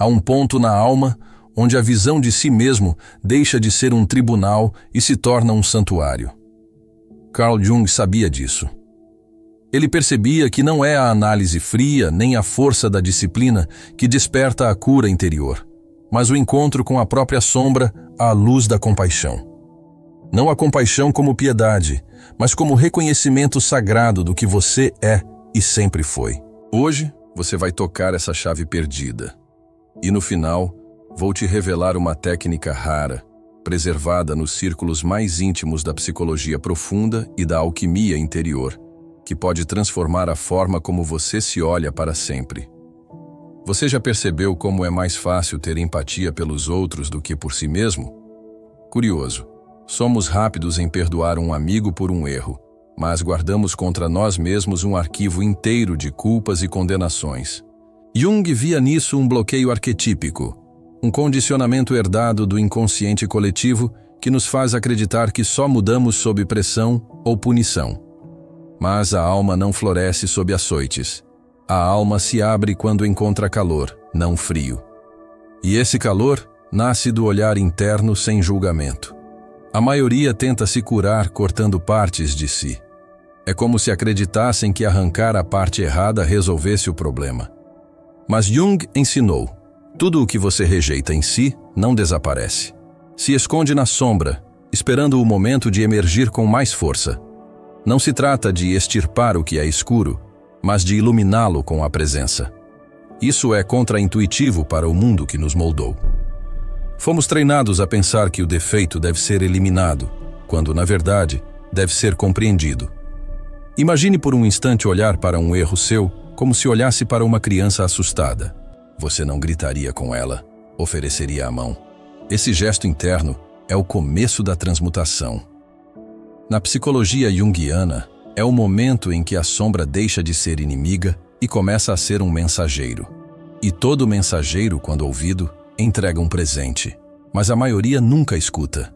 Há um ponto na alma onde a visão de si mesmo deixa de ser um tribunal e se torna um santuário. Carl Jung sabia disso. Ele percebia que não é a análise fria nem a força da disciplina que desperta a cura interior, mas o encontro com a própria sombra à luz da compaixão. Não a compaixão como piedade, mas como reconhecimento sagrado do que você é e sempre foi. Hoje, você vai tocar essa chave perdida. E no final, vou te revelar uma técnica rara, preservada nos círculos mais íntimos da psicologia profunda e da alquimia interior, que pode transformar a forma como você se olha para sempre. Você já percebeu como é mais fácil ter empatia pelos outros do que por si mesmo? Curioso, somos rápidos em perdoar um amigo por um erro, mas guardamos contra nós mesmos um arquivo inteiro de culpas e condenações. Jung via nisso um bloqueio arquetípico, um condicionamento herdado do inconsciente coletivo que nos faz acreditar que só mudamos sob pressão ou punição. Mas a alma não floresce sob açoites. A alma se abre quando encontra calor, não frio. E esse calor nasce do olhar interno sem julgamento. A maioria tenta se curar cortando partes de si. É como se acreditassem que arrancar a parte errada resolvesse o problema. Mas Jung ensinou: tudo o que você rejeita em si não desaparece. Se esconde na sombra, esperando o momento de emergir com mais força. Não se trata de extirpar o que é escuro, mas de iluminá-lo com a presença. Isso é contraintuitivo para o mundo que nos moldou. Fomos treinados a pensar que o defeito deve ser eliminado, quando, na verdade, deve ser compreendido. Imagine por um instante olhar para um erro seu como se olhasse para uma criança assustada. Você não gritaria com ela, ofereceria a mão. Esse gesto interno é o começo da transmutação. Na psicologia junguiana, é o momento em que a sombra deixa de ser inimiga e começa a ser um mensageiro. E todo mensageiro, quando ouvido, entrega um presente, mas a maioria nunca escuta.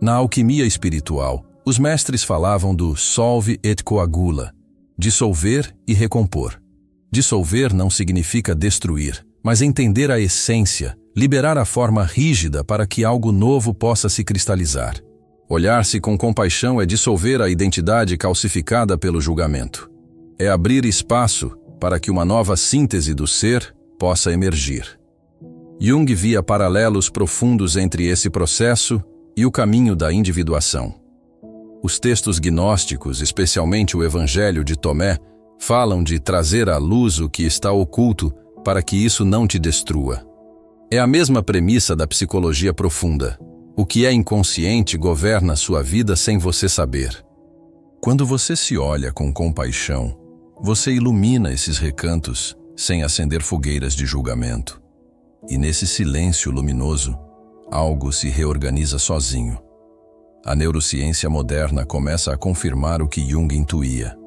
Na alquimia espiritual, os mestres falavam do solve et coagula, dissolver e recompor. Dissolver não significa destruir, mas entender a essência, liberar a forma rígida para que algo novo possa se cristalizar. Olhar-se com compaixão é dissolver a identidade calcificada pelo julgamento. É abrir espaço para que uma nova síntese do ser possa emergir. Jung via paralelos profundos entre esse processo e o caminho da individuação. Os textos gnósticos, especialmente o Evangelho de Tomé, falam de trazer à luz o que está oculto para que isso não te destrua. É a mesma premissa da psicologia profunda. O que é inconsciente governa sua vida sem você saber. Quando você se olha com compaixão, você ilumina esses recantos sem acender fogueiras de julgamento. E nesse silêncio luminoso, algo se reorganiza sozinho. A neurociência moderna começa a confirmar o que Jung intuía.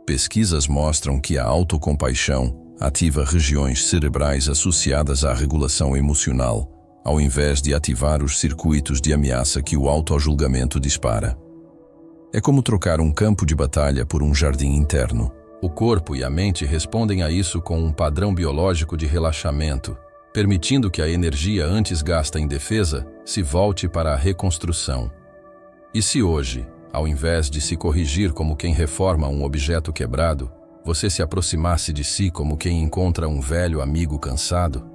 Pesquisas mostram que a autocompaixão ativa regiões cerebrais associadas à regulação emocional, ao invés de ativar os circuitos de ameaça que o autojulgamento dispara. É como trocar um campo de batalha por um jardim interno. O corpo e a mente respondem a isso com um padrão biológico de relaxamento, permitindo que a energia antes gasta em defesa se volte para a reconstrução. E se hoje, ao invés de se corrigir como quem reforma um objeto quebrado, você se aproximasse de si como quem encontra um velho amigo cansado?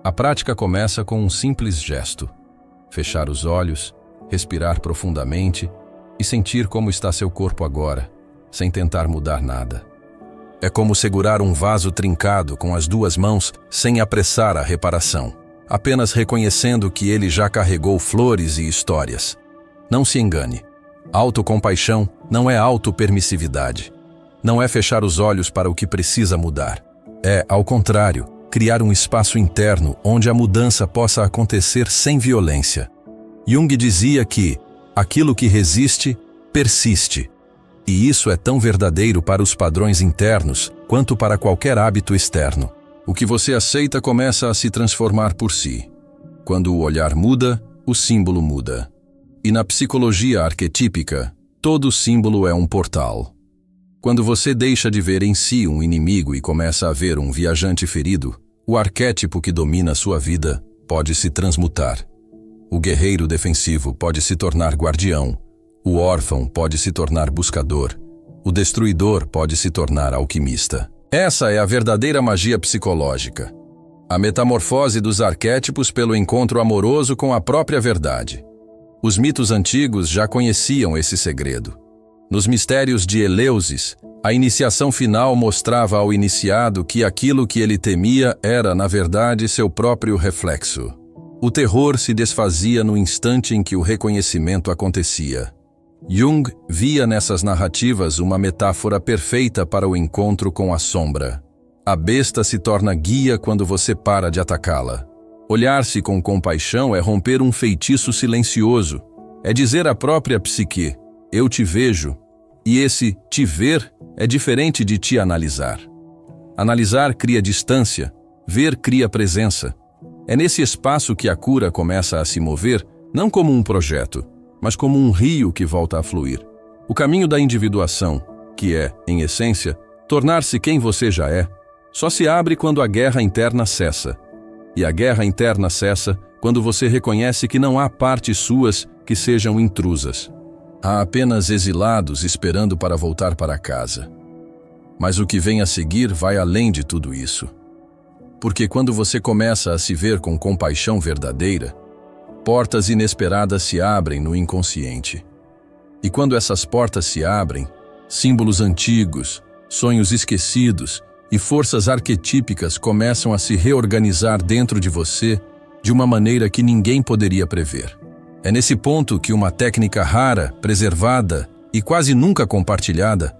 A prática começa com um simples gesto: fechar os olhos, respirar profundamente e sentir como está seu corpo agora, sem tentar mudar nada. É como segurar um vaso trincado com as duas mãos sem apressar a reparação, apenas reconhecendo que ele já carregou flores e histórias. Não se engane. Autocompaixão não é autopermissividade. Não é fechar os olhos para o que precisa mudar. É, ao contrário, criar um espaço interno onde a mudança possa acontecer sem violência. Jung dizia que aquilo que resiste, persiste. E isso é tão verdadeiro para os padrões internos quanto para qualquer hábito externo. O que você aceita começa a se transformar por si. Quando o olhar muda, o símbolo muda. E na psicologia arquetípica, todo símbolo é um portal. Quando você deixa de ver em si um inimigo e começa a ver um viajante ferido, O arquétipo que domina sua vida pode se transmutar. O guerreiro defensivo pode se tornar guardião. O órfão pode se tornar buscador. O destruidor pode se tornar alquimista. Essa é a verdadeira magia psicológica. A metamorfose dos arquétipos pelo encontro amoroso com a própria verdade. Os mitos antigos já conheciam esse segredo. Nos mistérios de Eleusis, a iniciação final mostrava ao iniciado que aquilo que ele temia era, na verdade, seu próprio reflexo. O terror se desfazia no instante em que o reconhecimento acontecia. Jung via nessas narrativas uma metáfora perfeita para o encontro com a sombra. A besta se torna guia quando você para de atacá-la. Olhar-se com compaixão é romper um feitiço silencioso. É dizer à própria psique, eu te vejo, e esse te ver é diferente de te analisar. Analisar cria distância, ver cria presença. É nesse espaço que a cura começa a se mover, não como um projeto, mas como um rio que volta a fluir. O caminho da individuação, que é, em essência, tornar-se quem você já é, só se abre quando a guerra interna cessa. E a guerra interna cessa quando você reconhece que não há partes suas que sejam intrusas. Há apenas exilados esperando para voltar para casa. Mas o que vem a seguir vai além de tudo isso. Porque quando você começa a se ver com compaixão verdadeira, portas inesperadas se abrem no inconsciente. E quando essas portas se abrem, símbolos antigos, sonhos esquecidos e forças arquetípicas começam a se reorganizar dentro de você de uma maneira que ninguém poderia prever. É nesse ponto que uma técnica rara, preservada e quase nunca compartilhada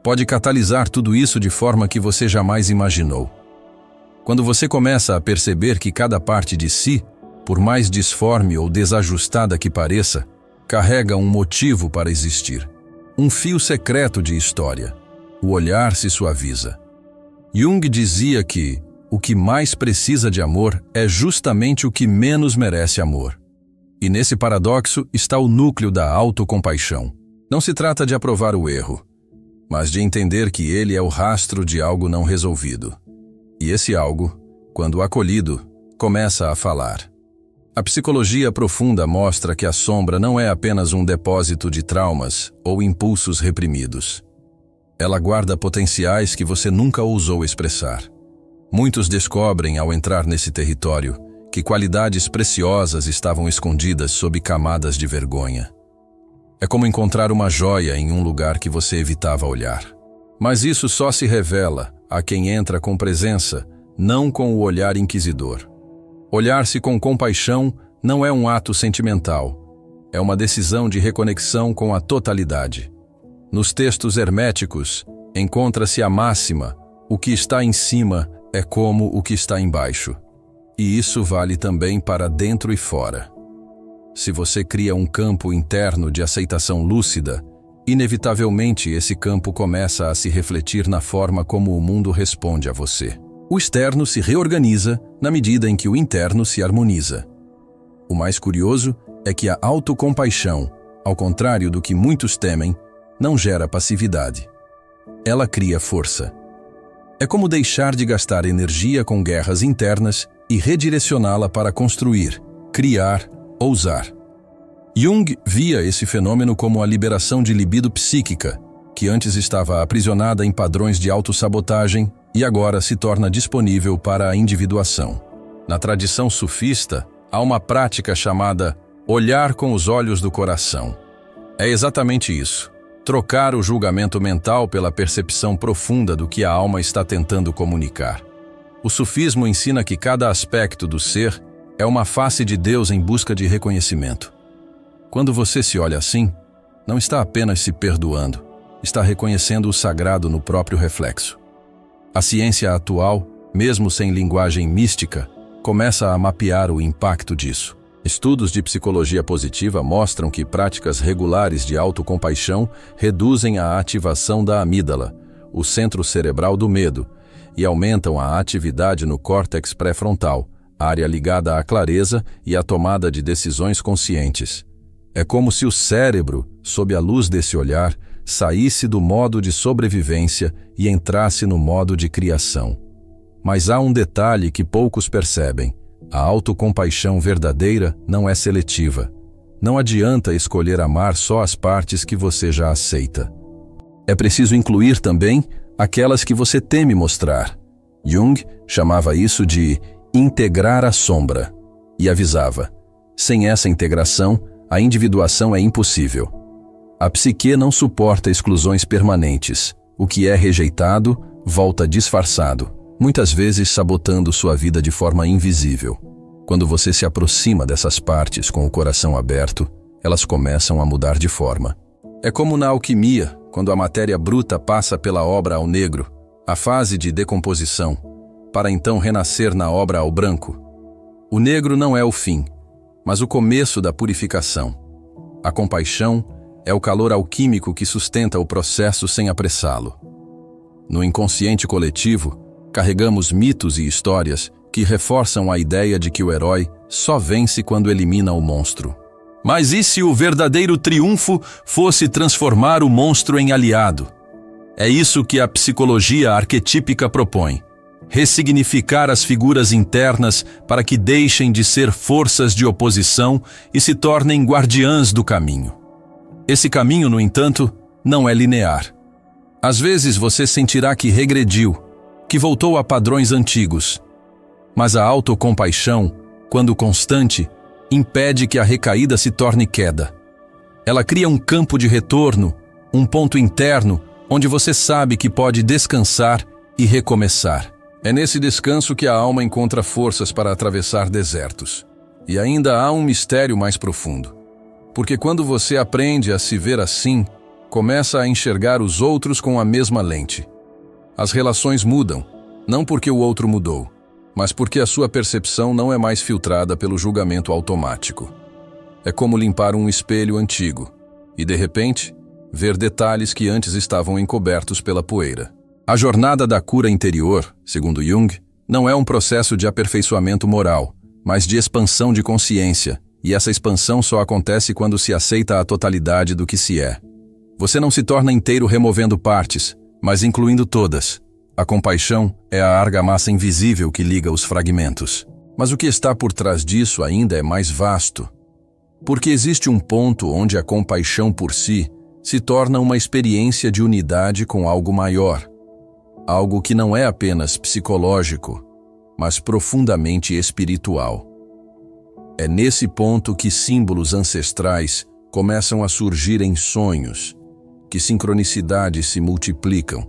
pode catalisar tudo isso de forma que você jamais imaginou. Quando você começa a perceber que cada parte de si, por mais disforme ou desajustada que pareça, carrega um motivo para existir. Um fio secreto de história. O olhar se suaviza. Jung dizia que o que mais precisa de amor é justamente o que menos merece amor. E nesse paradoxo está o núcleo da autocompaixão. Não se trata de aprovar o erro, mas de entender que ele é o rastro de algo não resolvido. E esse algo, quando acolhido, começa a falar. A psicologia profunda mostra que a sombra não é apenas um depósito de traumas ou impulsos reprimidos. Ela guarda potenciais que você nunca ousou expressar. Muitos descobrem, ao entrar nesse território, que qualidades preciosas estavam escondidas sob camadas de vergonha. É como encontrar uma joia em um lugar que você evitava olhar. Mas isso só se revela a quem entra com presença, não com o olhar inquisidor. Olhar-se com compaixão não é um ato sentimental, é uma decisão de reconexão com a totalidade. Nos textos herméticos, encontra-se a máxima: o que está em cima é como o que está embaixo. E isso vale também para dentro e fora. Se você cria um campo interno de aceitação lúcida, inevitavelmente esse campo começa a se refletir na forma como o mundo responde a você. O externo se reorganiza na medida em que o interno se harmoniza. O mais curioso é que a autocompaixão, ao contrário do que muitos temem, não gera passividade. Ela cria força. É como deixar de gastar energia com guerras internas e redirecioná-la para construir, criar, ousar. Jung via esse fenômeno como a liberação de libido psíquica, que antes estava aprisionada em padrões de autossabotagem e agora se torna disponível para a individuação. Na tradição sufista, há uma prática chamada olhar com os olhos do coração. É exatamente isso. Trocar o julgamento mental pela percepção profunda do que a alma está tentando comunicar. O sufismo ensina que cada aspecto do ser é uma face de Deus em busca de reconhecimento. Quando você se olha assim, não está apenas se perdoando, está reconhecendo o sagrado no próprio reflexo. A ciência atual, mesmo sem linguagem mística, começa a mapear o impacto disso. Estudos de psicologia positiva mostram que práticas regulares de autocompaixão reduzem a ativação da amígdala, o centro cerebral do medo, e aumentam a atividade no córtex pré-frontal, área ligada à clareza e à tomada de decisões conscientes. É como se o cérebro, sob a luz desse olhar, saísse do modo de sobrevivência e entrasse no modo de criação. Mas há um detalhe que poucos percebem. A autocompaixão verdadeira não é seletiva. Não adianta escolher amar só as partes que você já aceita. É preciso incluir também aquelas que você teme mostrar. Jung chamava isso de integrar a sombra e avisava: sem essa integração, a individuação é impossível. A psique não suporta exclusões permanentes. O que é rejeitado volta disfarçado, muitas vezes sabotando sua vida de forma invisível. Quando você se aproxima dessas partes com o coração aberto, elas começam a mudar de forma. É como na alquimia, quando a matéria bruta passa pela obra ao negro, a fase de decomposição, para então renascer na obra ao branco. O negro não é o fim, mas o começo da purificação. A compaixão é o calor alquímico que sustenta o processo sem apressá-lo. No inconsciente coletivo, carregamos mitos e histórias que reforçam a ideia de que o herói só vence quando elimina o monstro. Mas e se o verdadeiro triunfo fosse transformar o monstro em aliado? É isso que a psicologia arquetípica propõe: ressignificar as figuras internas para que deixem de ser forças de oposição e se tornem guardiãs do caminho. Esse caminho, no entanto, não é linear. Às vezes você sentirá que regrediu, que voltou a padrões antigos. Mas a autocompaixão, quando constante, impede que a recaída se torne queda. Ela cria um campo de retorno, um ponto interno onde você sabe que pode descansar e recomeçar. É nesse descanso que a alma encontra forças para atravessar desertos. E ainda há um mistério mais profundo. Porque quando você aprende a se ver assim, começa a enxergar os outros com a mesma lente. As relações mudam, não porque o outro mudou, mas porque a sua percepção não é mais filtrada pelo julgamento automático. É como limpar um espelho antigo e, de repente, ver detalhes que antes estavam encobertos pela poeira. A jornada da cura interior, segundo Jung, não é um processo de aperfeiçoamento moral, mas de expansão de consciência, e essa expansão só acontece quando se aceita a totalidade do que se é. Você não se torna inteiro removendo partes, mas incluindo todas. A compaixão é a argamassa invisível que liga os fragmentos. Mas o que está por trás disso ainda é mais vasto. Porque existe um ponto onde a compaixão por si se torna uma experiência de unidade com algo maior. Algo que não é apenas psicológico, mas profundamente espiritual. É nesse ponto que símbolos ancestrais começam a surgir em sonhos, que sincronicidades se multiplicam,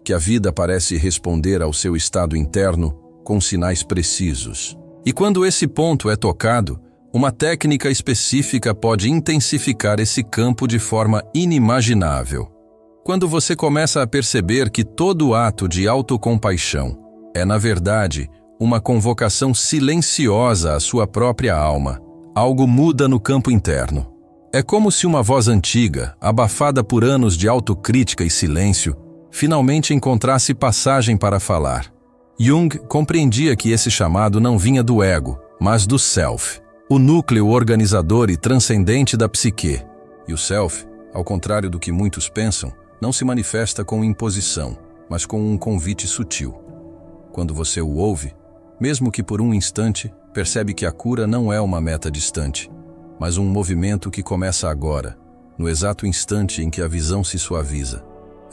que a vida parece responder ao seu estado interno com sinais precisos. E quando esse ponto é tocado, uma técnica específica pode intensificar esse campo de forma inimaginável. Quando você começa a perceber que todo ato de autocompaixão é, na verdade, uma convocação silenciosa à sua própria alma, algo muda no campo interno. É como se uma voz antiga, abafada por anos de autocrítica e silêncio, finalmente encontrasse passagem para falar. Jung compreendia que esse chamado não vinha do ego, mas do self, o núcleo organizador e transcendente da psique. E o self, ao contrário do que muitos pensam, não se manifesta com imposição, mas com um convite sutil. Quando você o ouve, mesmo que por um instante, percebe que a cura não é uma meta distante, mas um movimento que começa agora, no exato instante em que a visão se suaviza.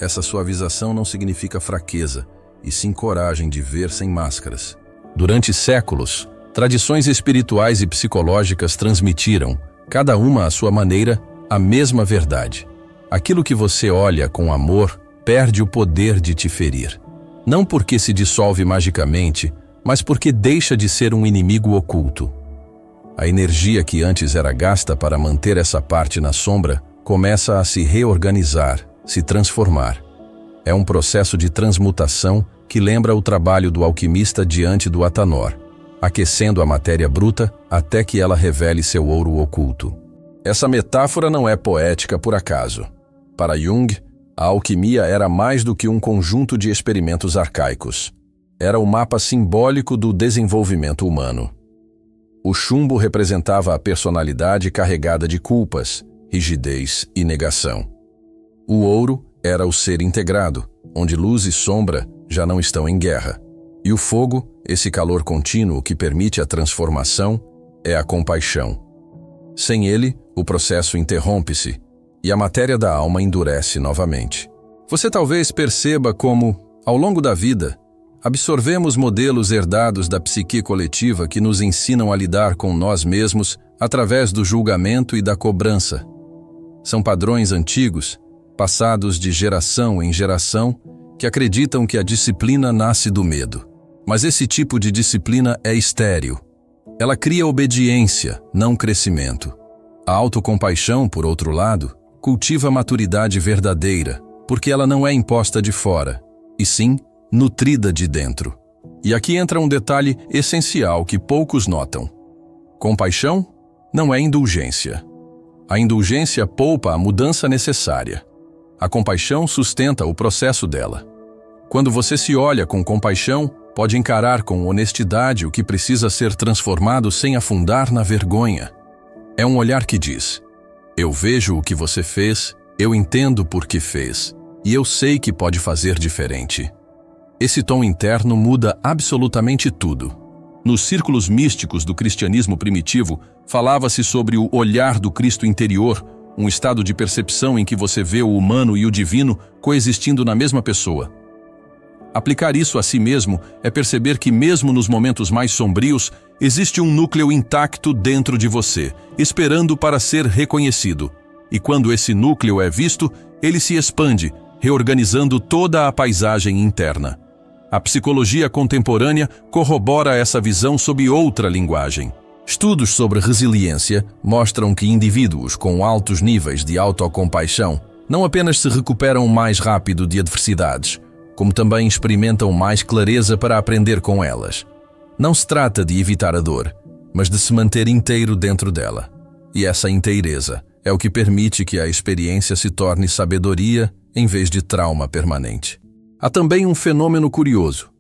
Essa suavização não significa fraqueza, e sim coragem de ver sem máscaras. Durante séculos, tradições espirituais e psicológicas transmitiram, cada uma à sua maneira, a mesma verdade. Aquilo que você olha com amor perde o poder de te ferir. Não porque se dissolve magicamente, mas porque deixa de ser um inimigo oculto. A energia que antes era gasta para manter essa parte na sombra começa a se reorganizar, se transformar. É um processo de transmutação que lembra o trabalho do alquimista diante do Atanor, aquecendo a matéria bruta até que ela revele seu ouro oculto. Essa metáfora não é poética por acaso. Para Jung, a alquimia era mais do que um conjunto de experimentos arcaicos. Era o mapa simbólico do desenvolvimento humano. O chumbo representava a personalidade carregada de culpas, rigidez e negação. O ouro era o ser integrado, onde luz e sombra já não estão em guerra. E o fogo, esse calor contínuo que permite a transformação, é a compaixão. Sem ele, o processo interrompe-se e a matéria da alma endurece novamente. Você talvez perceba como, ao longo da vida, absorvemos modelos herdados da psique coletiva que nos ensinam a lidar com nós mesmos através do julgamento e da cobrança. São padrões antigos, passados de geração em geração, que acreditam que a disciplina nasce do medo. Mas esse tipo de disciplina é estéril. Ela cria obediência, não crescimento. A autocompaixão, por outro lado, cultiva a maturidade verdadeira, porque ela não é imposta de fora, e sim nutrida de dentro. E aqui entra um detalhe essencial que poucos notam. Compaixão não é indulgência. A indulgência poupa a mudança necessária. A compaixão sustenta o processo dela. Quando você se olha com compaixão, pode encarar com honestidade o que precisa ser transformado sem afundar na vergonha. É um olhar que diz: eu vejo o que você fez, eu entendo por que fez, e eu sei que pode fazer diferente. Esse tom interno muda absolutamente tudo. Nos círculos místicos do cristianismo primitivo, falava-se sobre o olhar do Cristo interior, um estado de percepção em que você vê o humano e o divino coexistindo na mesma pessoa. Aplicar isso a si mesmo é perceber que mesmo nos momentos mais sombrios, existe um núcleo intacto dentro de você, esperando para ser reconhecido. E quando esse núcleo é visto, ele se expande, reorganizando toda a paisagem interna. A psicologia contemporânea corrobora essa visão sob outra linguagem. Estudos sobre resiliência mostram que indivíduos com altos níveis de autocompaixão não apenas se recuperam mais rápido de adversidades, como também experimentam mais clareza para aprender com elas. Não se trata de evitar a dor, mas de se manter inteiro dentro dela. E essa inteireza é o que permite que a experiência se torne sabedoria em vez de trauma permanente. Há também um fenômeno curioso.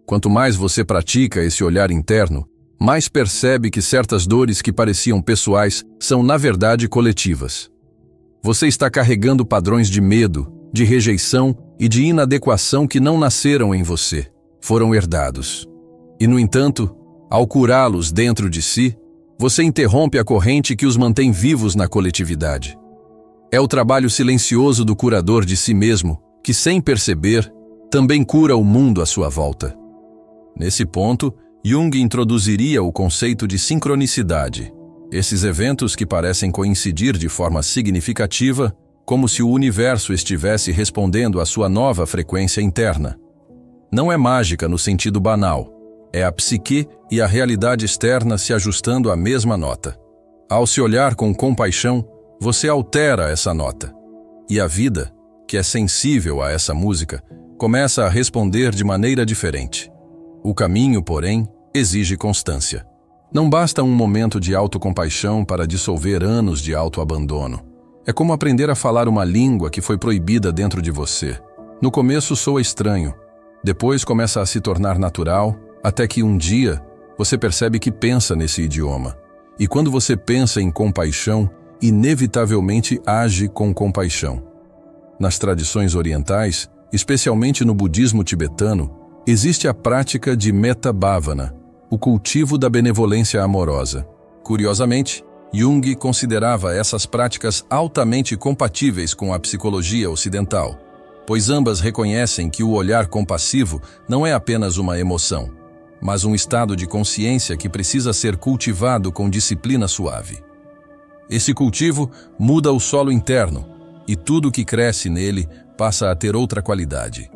Quanto mais você pratica esse olhar interno, mais percebe que certas dores que pareciam pessoais são, na verdade, coletivas. Você está carregando padrões de medo, de rejeição e de inadequação que não nasceram em você, foram herdados. E, no entanto, ao curá-los dentro de si, você interrompe a corrente que os mantém vivos na coletividade. É o trabalho silencioso do curador de si mesmo, que, sem perceber, também cura o mundo à sua volta. Nesse ponto, Jung introduziria o conceito de sincronicidade, esses eventos que parecem coincidir de forma significativa, como se o universo estivesse respondendo à sua nova frequência interna. Não é mágica no sentido banal, é a psique e a realidade externa se ajustando à mesma nota. Ao se olhar com compaixão, você altera essa nota. E a vida, que é sensível a essa música, começa a responder de maneira diferente. O caminho, porém, exige constância. Não basta um momento de autocompaixão para dissolver anos de autoabandono. É como aprender a falar uma língua que foi proibida dentro de você. No começo soa estranho, depois começa a se tornar natural, até que um dia você percebe que pensa nesse idioma. E quando você pensa em compaixão, inevitavelmente age com compaixão. Nas tradições orientais, especialmente no budismo tibetano, existe a prática de metta bhavana, o cultivo da benevolência amorosa. Curiosamente, Jung considerava essas práticas altamente compatíveis com a psicologia ocidental, pois ambas reconhecem que o olhar compassivo não é apenas uma emoção, mas um estado de consciência que precisa ser cultivado com disciplina suave. Esse cultivo muda o solo interno, e tudo que cresce nele passa a ter outra qualidade.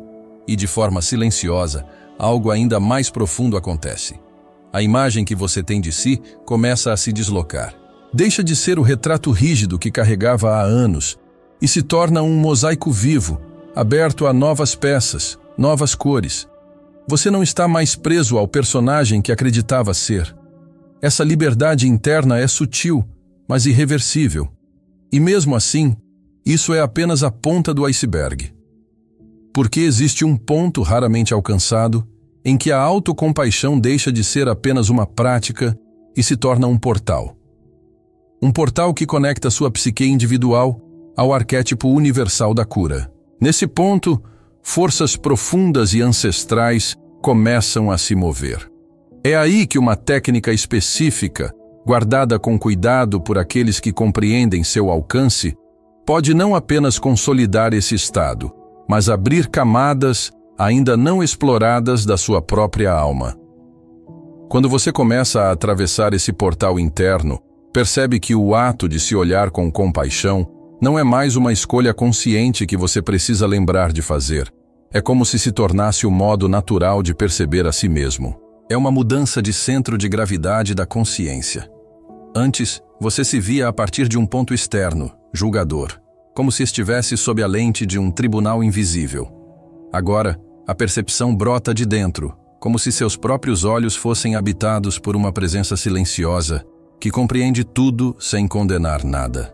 E de forma silenciosa, algo ainda mais profundo acontece. A imagem que você tem de si começa a se deslocar. Deixa de ser o retrato rígido que carregava há anos e se torna um mosaico vivo, aberto a novas peças, novas cores. Você não está mais preso ao personagem que acreditava ser. Essa liberdade interna é sutil, mas irreversível. E mesmo assim, isso é apenas a ponta do iceberg. Porque existe um ponto raramente alcançado em que a autocompaixão deixa de ser apenas uma prática e se torna um portal. Um portal que conecta sua psique individual ao arquétipo universal da cura. Nesse ponto, forças profundas e ancestrais começam a se mover. É aí que uma técnica específica, guardada com cuidado por aqueles que compreendem seu alcance, pode não apenas consolidar esse estado, mas abrir camadas ainda não exploradas da sua própria alma. Quando você começa a atravessar esse portal interno, percebe que o ato de se olhar com compaixão não é mais uma escolha consciente que você precisa lembrar de fazer. É como se tornasse o modo natural de perceber a si mesmo. É uma mudança de centro de gravidade da consciência. Antes, você se via a partir de um ponto externo, julgador, como se estivesse sob a lente de um tribunal invisível. Agora, a percepção brota de dentro, como se seus próprios olhos fossem habitados por uma presença silenciosa, que compreende tudo sem condenar nada.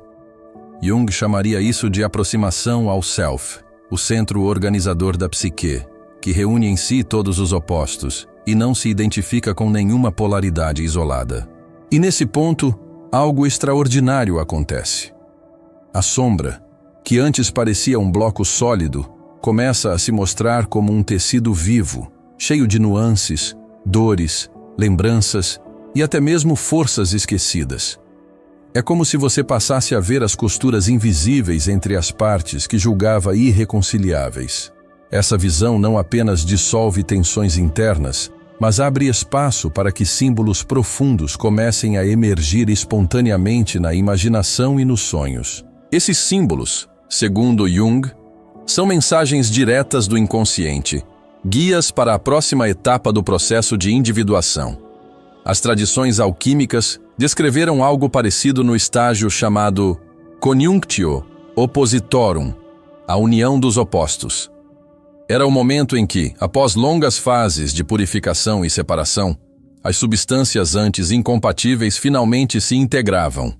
Jung chamaria isso de aproximação ao Self, o centro organizador da psique, que reúne em si todos os opostos e não se identifica com nenhuma polaridade isolada. E nesse ponto, algo extraordinário acontece. A sombra, que antes parecia um bloco sólido, começa a se mostrar como um tecido vivo, cheio de nuances, dores, lembranças e até mesmo forças esquecidas. É como se você passasse a ver as costuras invisíveis entre as partes que julgava irreconciliáveis. Essa visão não apenas dissolve tensões internas, mas abre espaço para que símbolos profundos comecem a emergir espontaneamente na imaginação e nos sonhos. Esses símbolos, segundo Jung, são mensagens diretas do inconsciente, guias para a próxima etapa do processo de individuação. As tradições alquímicas descreveram algo parecido no estágio chamado Coniunctio Oppositorum, a união dos opostos. Era o momento em que, após longas fases de purificação e separação, as substâncias antes incompatíveis finalmente se integravam.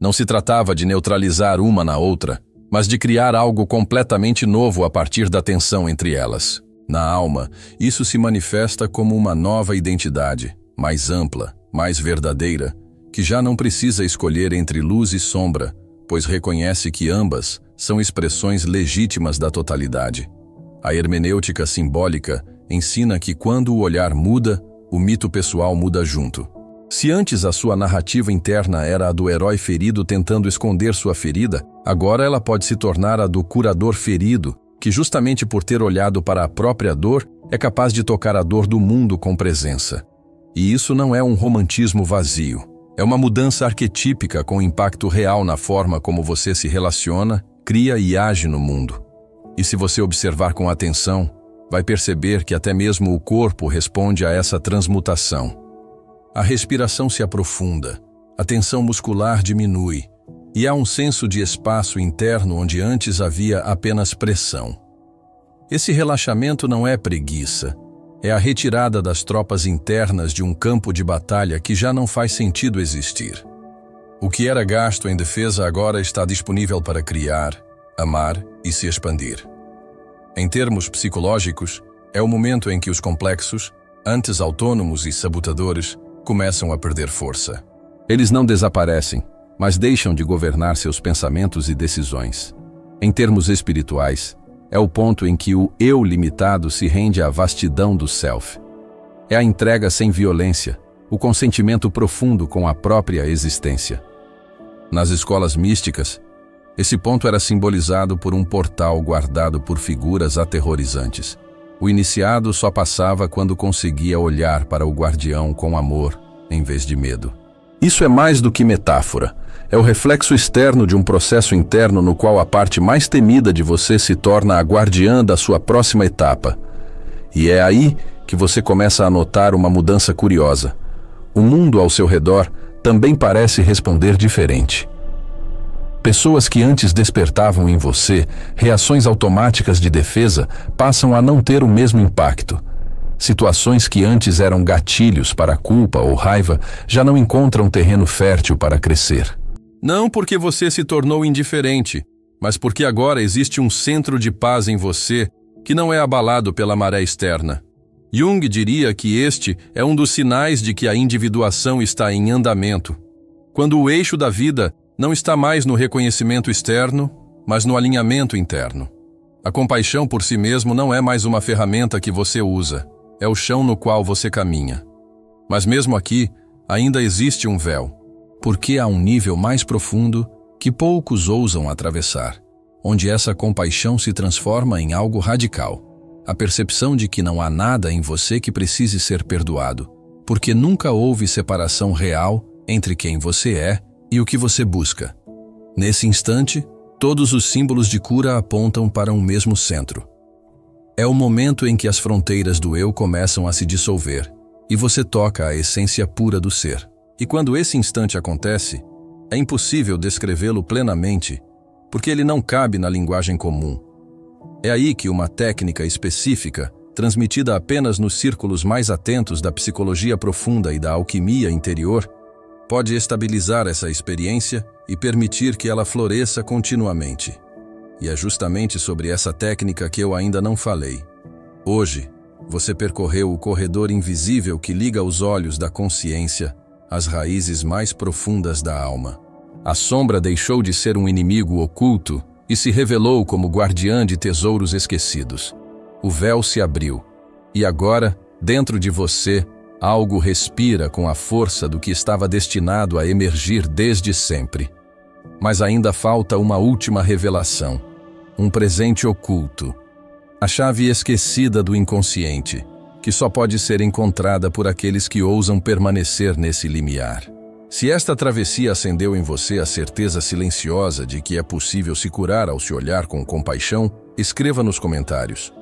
Não se tratava de neutralizar uma na outra, mas de criar algo completamente novo a partir da tensão entre elas. Na alma, isso se manifesta como uma nova identidade, mais ampla, mais verdadeira, que já não precisa escolher entre luz e sombra, pois reconhece que ambas são expressões legítimas da totalidade. A hermenêutica simbólica ensina que quando o olhar muda, o mito pessoal muda junto. Se antes a sua narrativa interna era a do herói ferido tentando esconder sua ferida, agora ela pode se tornar a do curador ferido, que justamente por ter olhado para a própria dor, é capaz de tocar a dor do mundo com presença. E isso não é um romantismo vazio. É uma mudança arquetípica com impacto real na forma como você se relaciona, cria e age no mundo. E se você observar com atenção, vai perceber que até mesmo o corpo responde a essa transmutação. A respiração se aprofunda, a tensão muscular diminui, e há um senso de espaço interno onde antes havia apenas pressão. Esse relaxamento não é preguiça, é a retirada das tropas internas de um campo de batalha que já não faz sentido existir. O que era gasto em defesa agora está disponível para criar, amar e se expandir. Em termos psicológicos, é o momento em que os complexos, antes autônomos e sabotadores, começam a perder força. Eles não desaparecem, mas deixam de governar seus pensamentos e decisões. Em termos espirituais, é o ponto em que o eu limitado se rende à vastidão do self. É a entrega sem violência, o consentimento profundo com a própria existência. Nas escolas místicas, esse ponto era simbolizado por um portal guardado por figuras aterrorizantes. O iniciado só passava quando conseguia olhar para o guardião com amor, em vez de medo. Isso é mais do que metáfora. É o reflexo externo de um processo interno no qual a parte mais temida de você se torna a guardiã da sua próxima etapa. E é aí que você começa a notar uma mudança curiosa. O mundo ao seu redor também parece responder diferente. Pessoas que antes despertavam em você reações automáticas de defesa passam a não ter o mesmo impacto. Situações que antes eram gatilhos para culpa ou raiva já não encontram terreno fértil para crescer. Não porque você se tornou indiferente, mas porque agora existe um centro de paz em você que não é abalado pela maré externa. Jung diria que este é um dos sinais de que a individuação está em andamento. Quando o eixo da vida não está mais no reconhecimento externo, mas no alinhamento interno. A compaixão por si mesmo não é mais uma ferramenta que você usa. é o chão no qual você caminha. Mas mesmo aqui, ainda existe um véu, porque há um nível mais profundo que poucos ousam atravessar, onde essa compaixão se transforma em algo radical. A percepção de que não há nada em você que precise ser perdoado, porque nunca houve separação real entre quem você é e o que você busca. Nesse instante, todos os símbolos de cura apontam para um mesmo centro. É o momento em que as fronteiras do eu começam a se dissolver e você toca a essência pura do ser. E quando esse instante acontece, é impossível descrevê-lo plenamente, porque ele não cabe na linguagem comum. É aí que uma técnica específica, transmitida apenas nos círculos mais atentos da psicologia profunda e da alquimia interior, pode estabilizar essa experiência e permitir que ela floresça continuamente. E é justamente sobre essa técnica que eu ainda não falei. Hoje, você percorreu o corredor invisível que liga os olhos da consciência às raízes mais profundas da alma. A sombra deixou de ser um inimigo oculto e se revelou como guardiã de tesouros esquecidos. O véu se abriu, e agora, dentro de você, algo respira com a força do que estava destinado a emergir desde sempre. Mas ainda falta uma última revelação, um presente oculto, a chave esquecida do inconsciente, que só pode ser encontrada por aqueles que ousam permanecer nesse limiar. Se esta travessia acendeu em você a certeza silenciosa de que é possível se curar ao se olhar com compaixão, escreva nos comentários: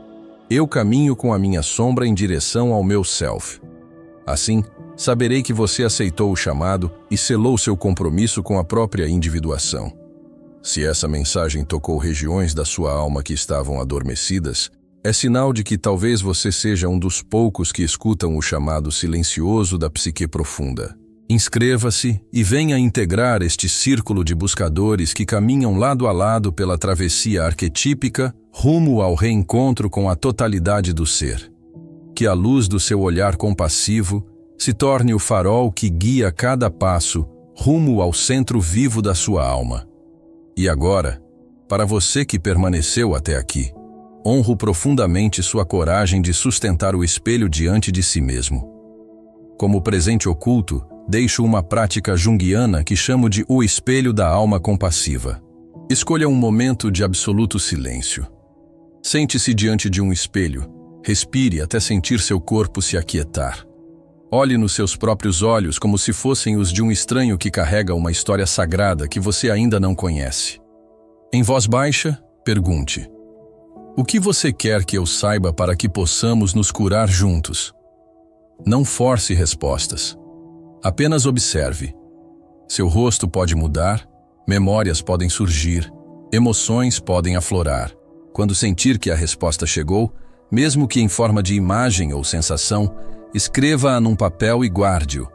eu caminho com a minha sombra em direção ao meu self. Assim, saberei que você aceitou o chamado e selou seu compromisso com a própria individuação. Se essa mensagem tocou regiões da sua alma que estavam adormecidas, é sinal de que talvez você seja um dos poucos que escutam o chamado silencioso da psique profunda. Inscreva-se e venha integrar este círculo de buscadores que caminham lado a lado pela travessia arquetípica rumo ao reencontro com a totalidade do ser. Que a luz do seu olhar compassivo se torne o farol que guia cada passo rumo ao centro vivo da sua alma. E agora, para você que permaneceu até aqui, honro profundamente sua coragem de sustentar o espelho diante de si mesmo. Como presente oculto, deixo uma prática junguiana que chamo de o espelho da alma compassiva. Escolha um momento de absoluto silêncio. Sente-se diante de um espelho, respire até sentir seu corpo se aquietar. Olhe nos seus próprios olhos como se fossem os de um estranho que carrega uma história sagrada que você ainda não conhece. Em voz baixa, pergunte: o que você quer que eu saiba para que possamos nos curar juntos? Não force respostas. Apenas observe. Seu rosto pode mudar, memórias podem surgir, emoções podem aflorar. Quando sentir que a resposta chegou, mesmo que em forma de imagem ou sensação, escreva-a num papel e guarde-o.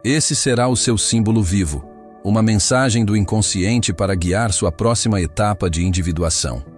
Esse será o seu símbolo vivo, uma mensagem do inconsciente para guiar sua próxima etapa de individuação.